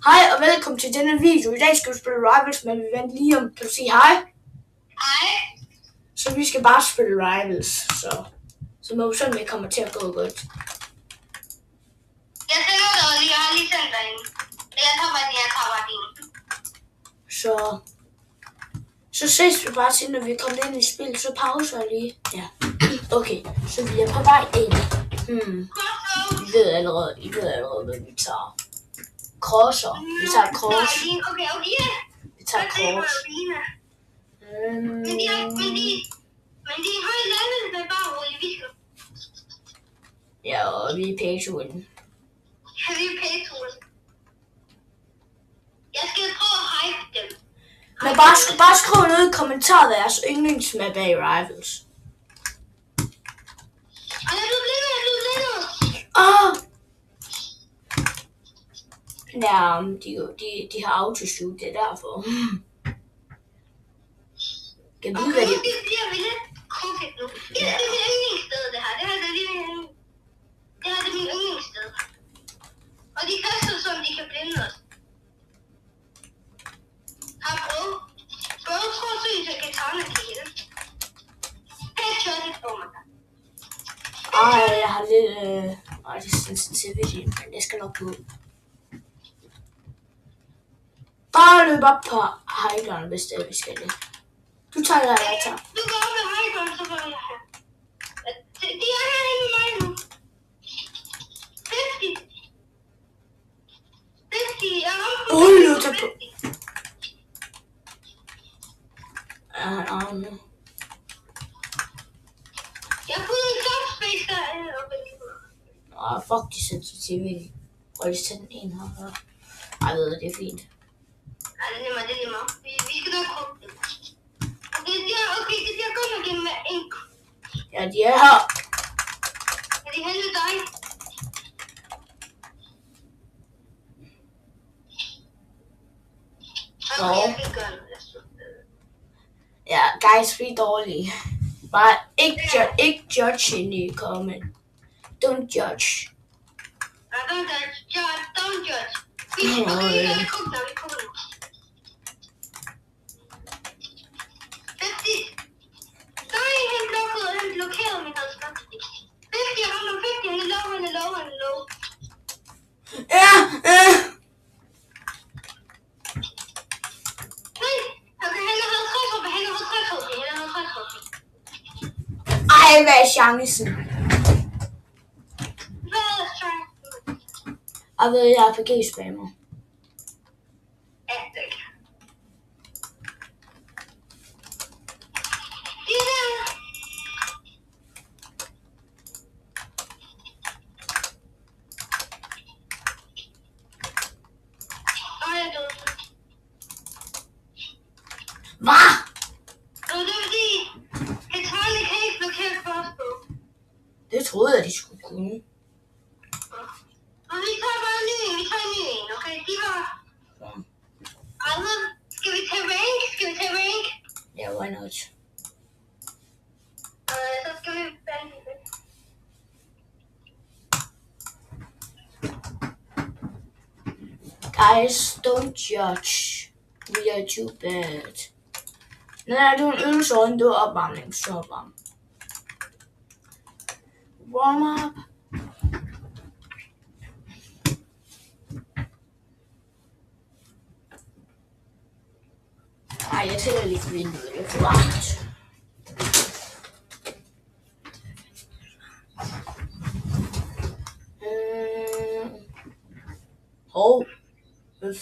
Hej og velkommen til denne video. I dag skal vi spille Rivals, men vi venter lige om. Kan du sige hej? Hej. Så vi skal bare spille Rivals, så må vi sådan, det kommer til at gå godt. Jeg sender dig lige, jeg har lige sendt dig en. Jeg tager bare din, jeg tager bare din. Så ses vi bare til, når vi kommer ind i spil, så pauser jeg lige. Ja, okay, så vi er på vej ind. I ved allerede, hvad vi tager. Crosser. Vi tager cross. Okay. Vi tager cross. Men de har et level, der bare roligt, vi skal. Ja, og vi er pay to win. Ja, vi er pay to win. Jeg skal prøve at hype dem. Men bare skriv noget i kommentaret af jeres yndlingsmap af Rivals. Jeg er blevet blindet. Ja, de har autoshoot, det er derfor. Kan du vide, hvad det bliver lidt konkret nu. Det er mit yndlingssted, det her. Det her er min yndlingssted. Og de kaster sådan, de kan blinde os. Har prøvet. Prøv tror synes, jeg kan tage en kigge. Headshot it over mig. Jeg har lidt sensitivity, men det skal nok gå. Bare løb op på highteren, hvis det er, vi skal det. Du tager det, jeg tager. Du går op med highteren, så går jeg her. De er herinde med mig nu. 50, jeg har Nu tager på. Nu. Jeg har fået en subspace derinde oppe. Fuck de sensitivity. Og lige sætte en her. Ej, ved det er fint. Nej, det er nemmere. Vi skal nok komme dem. Okay, det bliver godt nok med en. Ja, de er her. Er de henne ved dig? Okay, jeg skal gøre noget. Ja, guys, vi er dårlige. Bare ikke judge in the comment. Don't judge. Don't judge. Okay, vi kommer nu. 50. Nej, han blokerede min husband. 50, jeg rammer 50, han er low. Ja, Okay, han er 50 HP. Ej, hvad er chancen? Hvad er chancen? Jeg ved, jeg er RPG-spammer. Ja, det er. De der. Jeg er død. Hvad? Det er fordi, Katana kan ikke blokere crossbow. Det troede jeg, de skulle kunne. Og vi tager bare en ny en, okay? De var... Ja. Altså, skal vi tage rank? Ja, why not? Så skal vi bande det. Guys, don't judge. We are too bad. Nej, det er en øvelse, og en opvarmning. Så varm. Warm up. Ej, jeg tænker lige på vinduet. Det er for varmt.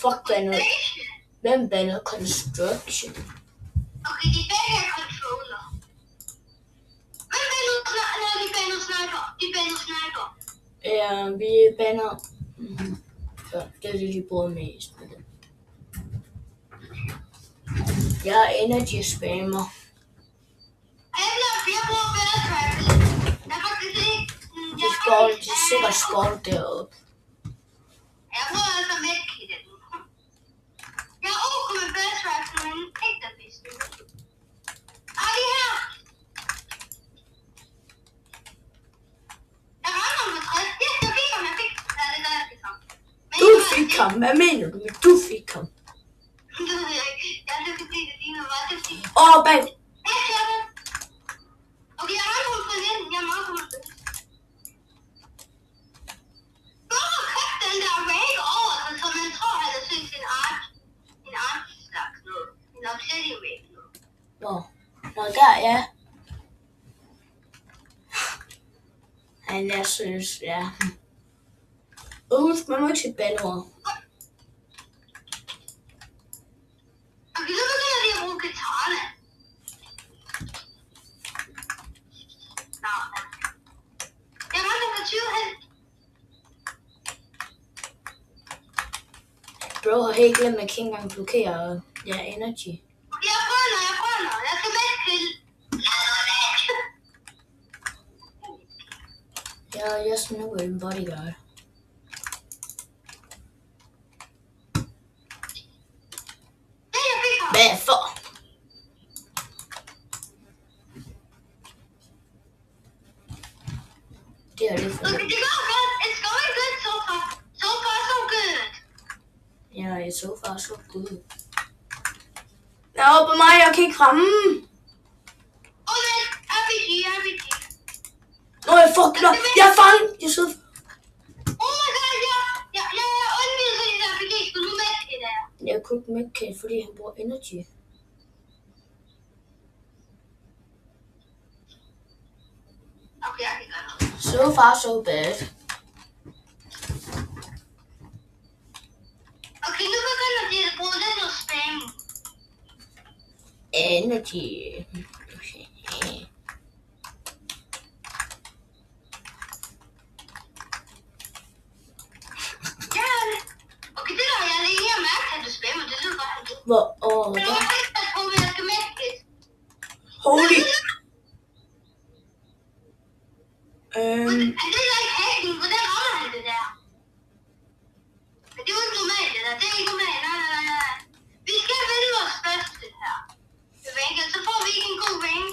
Fuck banner. Hvem banner construction? Okay, de banner controller. Hvem banner sniper? De banner sniper. Ja, vi banner. Ja, det er det, de bruger mest med det. Jeg er energy spammer. Jeg bruger bedre travel. Jeg har faktisk ikke... De er sikkert spawn deroppe. Jeg bruger altså medkittet nu. Jeg er ok med bedre travel, men ikke det bedste. De her. Jeg rammer med 60. Jeg fik ham. Ja, det er der, jeg fik ham. Du fik ham? Hvad mener du med, du fik ham? Det ved jeg ikke. Jeg er lidt fordi, det ligner bare det fint. Bag. Okay, jeg har nogle for lidt. Jeg er meget kommet til. Hvorfor købte den der rank over sig, så man tror, han har søgt en art slags noget. En obsidian rank noget. Nå, der, ja. Han er søs, ja. Husk, man må ikke sige bandeord. Okay, nu begynder de at bruge guitarerne. Nå, jeg var der for 20 hen. Bro har helt glemt, at jeg ikke engang blokerer energy. Jeg brænder. Jeg skal med til. Jeg snuger en bodyguard. Hvad for? Det er det for. Okay, det går godt. It's going good so far. So far, so good. Ja, so far, so good. Jeg er oppe på mig, jeg kan ikke ramme. Oh, men RPG. Nå, jeg fandt. Jeg sidder. Oh my god, jeg er undvidet for de der RPG. Skal du med det der? Jeg kunne ikke med Kate, fordi han bruger energy. Okay, jeg kan gøre noget. So far, so bad. Okay, nu begynder de at bruge lidt noget spam. Energy. Okay. Ja, okay, det der, jeg lige har mærket, at du spammer. Det lyder bare helt. Hvor? Men jeg har ikke været på, hvad jeg skal med det. Holy. Er det der ikke hacking? Hvordan rammer han det der? Men det er jo ikke normalt, det der. Det er ikke normalt. Nej. Vi skal vinde vores første her. Rank, så får vi ikke en god rank.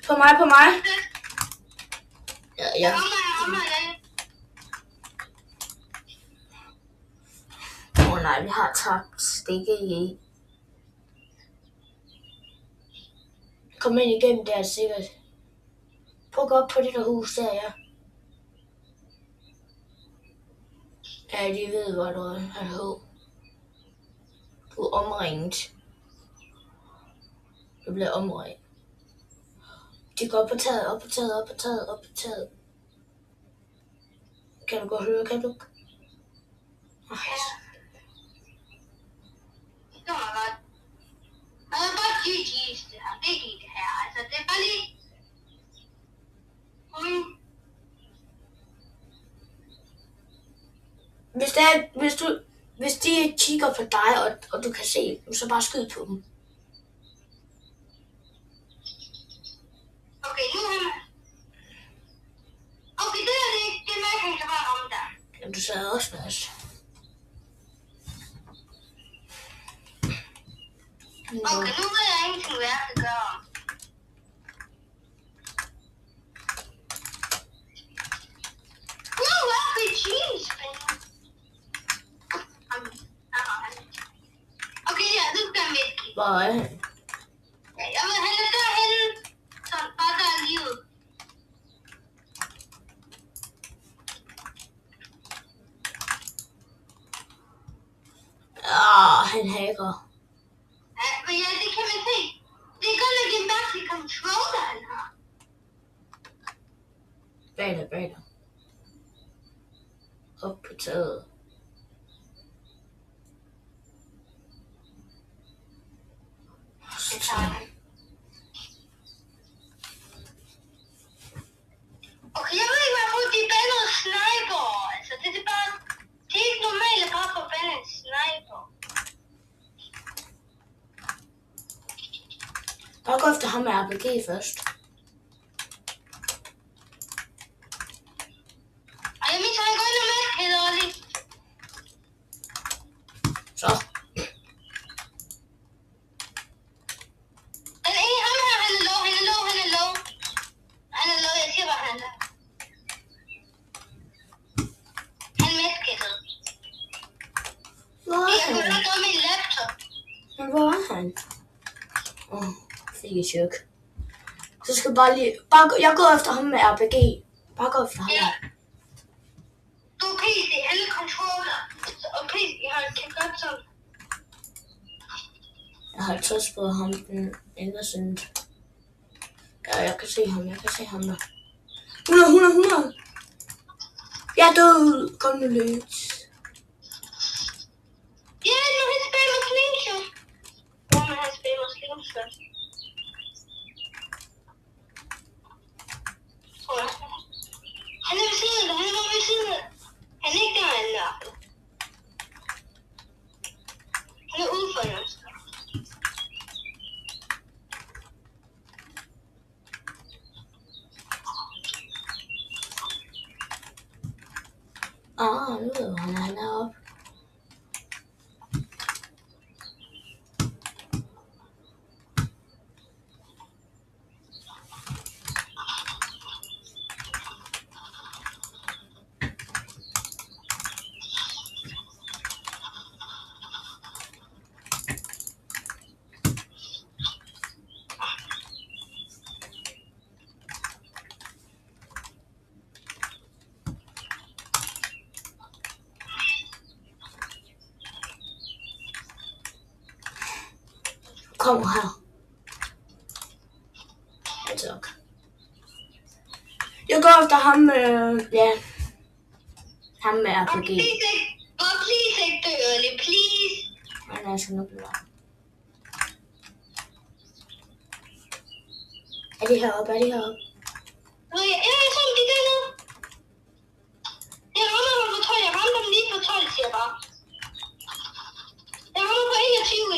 På mig. Ja. Jeg rammer. Nej, vi har tabt stikke i. Kom ind igennem der sikkert. Prøv at gå op på det der hus der, ja. Ja, de ved, hvor du er. Du er omringet. Du bliver omringet. De går op på taget. Kan du godt høre, kan du? Nej. Det var godt. Og det er bare GG's det her. Det er ikke det her. Altså, det er bare lige... Hvis de kigger på dig, og du kan se dem, så bare skyd på dem. Okay, nu er man... Okay, det er det ikke. Det er mig, han kan bare om der. Jamen, du sagde også fast. Okay, nu ved jeg ingenting, hvad jeg skal gøre. RPG's, okay, ja, nu skal jeg med. Hvor er han? Jeg vil han er derhenne. Så bare der er livet. Han hacker. Ja, men ja, det kan man se. Det er godt nok en mærkelig controller, han har. Bag dig. Op på taget. Det tager han. Okay, jeg ved ikke, hvorfor de bandede sniper. Altså, det er bare... Det er ikke normalt at bare få bandet en sniper. Bare gå efter ham med RPG først. Ej, jeg mener, han går ind og med, Kæde Olli. Så. Den ene, ham her, han er low. Han er low, jeg siger bare, han er low. hvor er han? Fik et chok. Så skal bare lige... jeg går efter ham med RPG. Bare gå efter ham. Ja. Du er PC, alle controller. Og PC kan godt sådan. Jeg har 50 på ham, den innocent. Ja, jeg kan se ham der. 100. Jeg er død. Kom nu lidt. Ja, nu han spiller slingshot. Hvor man han spiller slingshot. Han er ved siden af, han er ikke der, han er. Han er ude for noget. Nu ved han er oppe. Kommer her. Tak. Jeg går efter ham med... Ja. Ham med RPG. Please ikke dø early, please. Nej, jeg skal nok blive. Er de heroppe? Nå, jeg så de dernede. Jeg rammer ham på 12. Jeg rammer ham lige på 12, siger jeg bare. Jeg rammer på 21.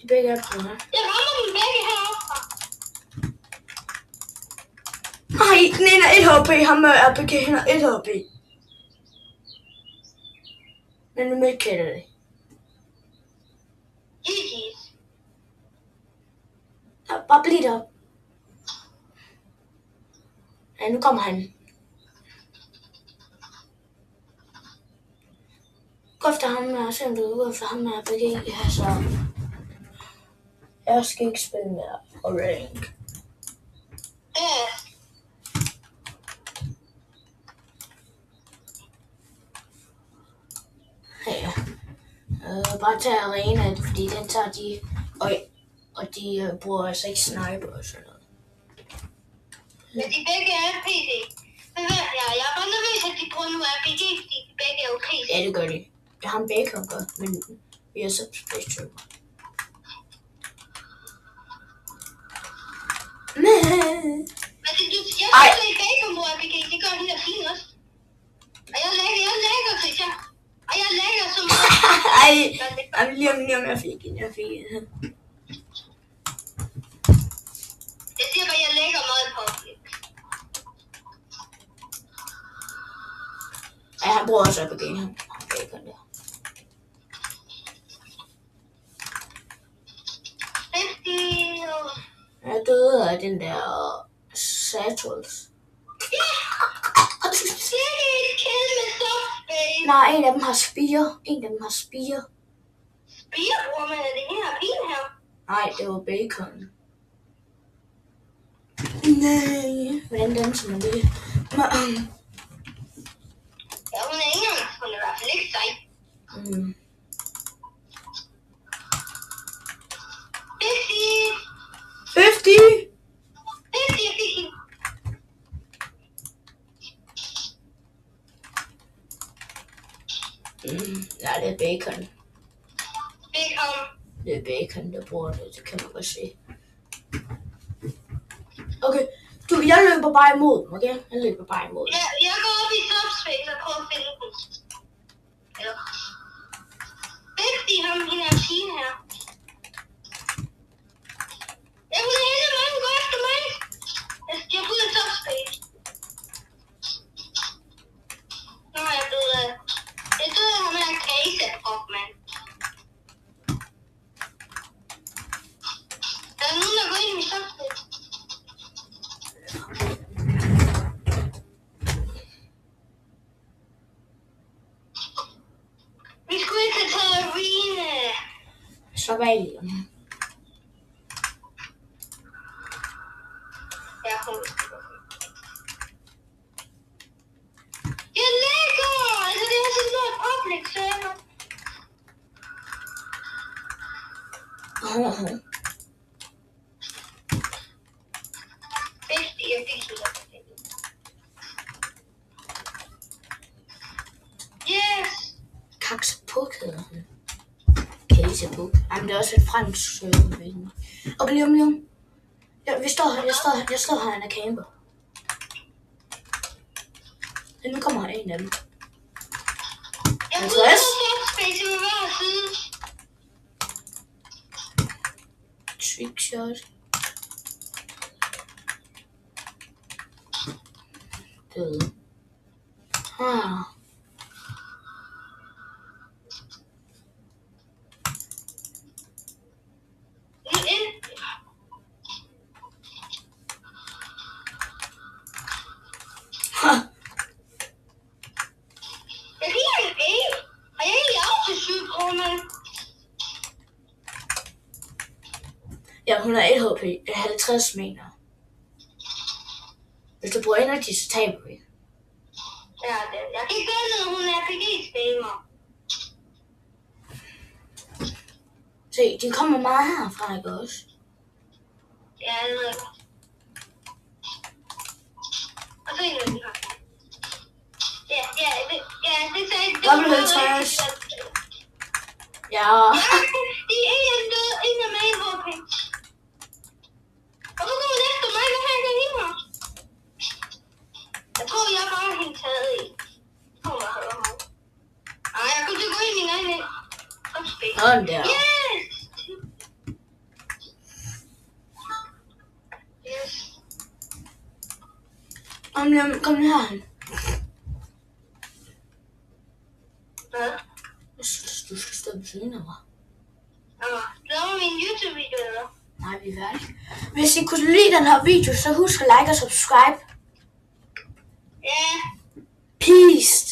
De begge er på her. Jeg rammer dem begge heroppe. Nej, den ene er 1 HP. Ham med RPG, han er 1 HP. Men nu medkælder det. GG's. Ja, bare bliv der. Ja, nu kommer han. Gå efter ham med, selvom du går efter ham med RPG. Ja, så... Jeg skal ikke spille mere og rank. Ja. Bare tage arena, fordi den tager de... Og de bruger altså ikke sniper og sådan noget. Men de begge er PC. Men hvad, jeg er bare nervøs, at de bruger nu RPG, fordi de begge er jo PC. Ja, det gør de. Det har Bacon gør, men vi er så special. Men det, jeg synes ikke Bacon bruger RPG, det gør de der fint også. Og jeg lægger til jer. Og jeg lægger så meget. Ej, lige om jeg fik en. Jeg siger bare, jeg lægger meget på public. Ja, han bruger også RPG, han Bacon der. 50. Jeg døde af den der Saturns. Ja! Det er et kill med softbase. Nej, en af dem har spire. Spire, bruger man det her pin her? Nej, det var Bacon. Nej. Hvordan danser man det? Ja, hun er ikke engang. Hun er i hvert fald ikke sej. 50! Ja, det er Bacon. Det er Bacon, der bruger det kan man godt se. Okay, jeg løber bare imod dem, okay? Ja, jeg går op i subspace og prøver at finde dem. Eller... 50, ham, hende er fin her. Jeg kunne hente mig, gå efter mig. Jeg er ude af subspace. Nu er jeg blevet af... Jeg er død af ham her case op, mand. Der er nogen, der går ind i subspace. slap af lige. Ja, hun. Jeg lægger! Altså, det er sådan noget public server. Bedste, jeg fik sådan noget. Yes! Kaksepuk hedder han. Kaksepuk. Jamen, det er også et fransk server. Okay, lige. Ja, jeg står her, han er camper. Nu kommer en af dem. Jeg 50. prøver at space med hver side. Trickshot. Død. Ja, hun har 1 HP. 50 meter. Hvis du bruger energy, så taber vi. Ja, jeg kan ikke gøre noget, hun er RPG-spammer. Se, de kommer meget herfra, ikke også? Ja, det ved jeg godt. Og så en af de her. Ja, det sagde jeg. Dobbelt 50. Ja. En af mig i HP. Og så kommer det efter mig, hvad har jeg gang i mig? Jeg tror, jeg bare har hængt taget i. Ej, jeg kunne til at gå ind i en anden. Sådan der. Yes! Yes. Kom lige herhen. Hvad? Du skal stå ved siden af mig. Laver vi en YouTube-video, eller? Nej, vi er færdige. Hvis I kunne lide den her video, så husk at like og subscribe. Ja. Peace.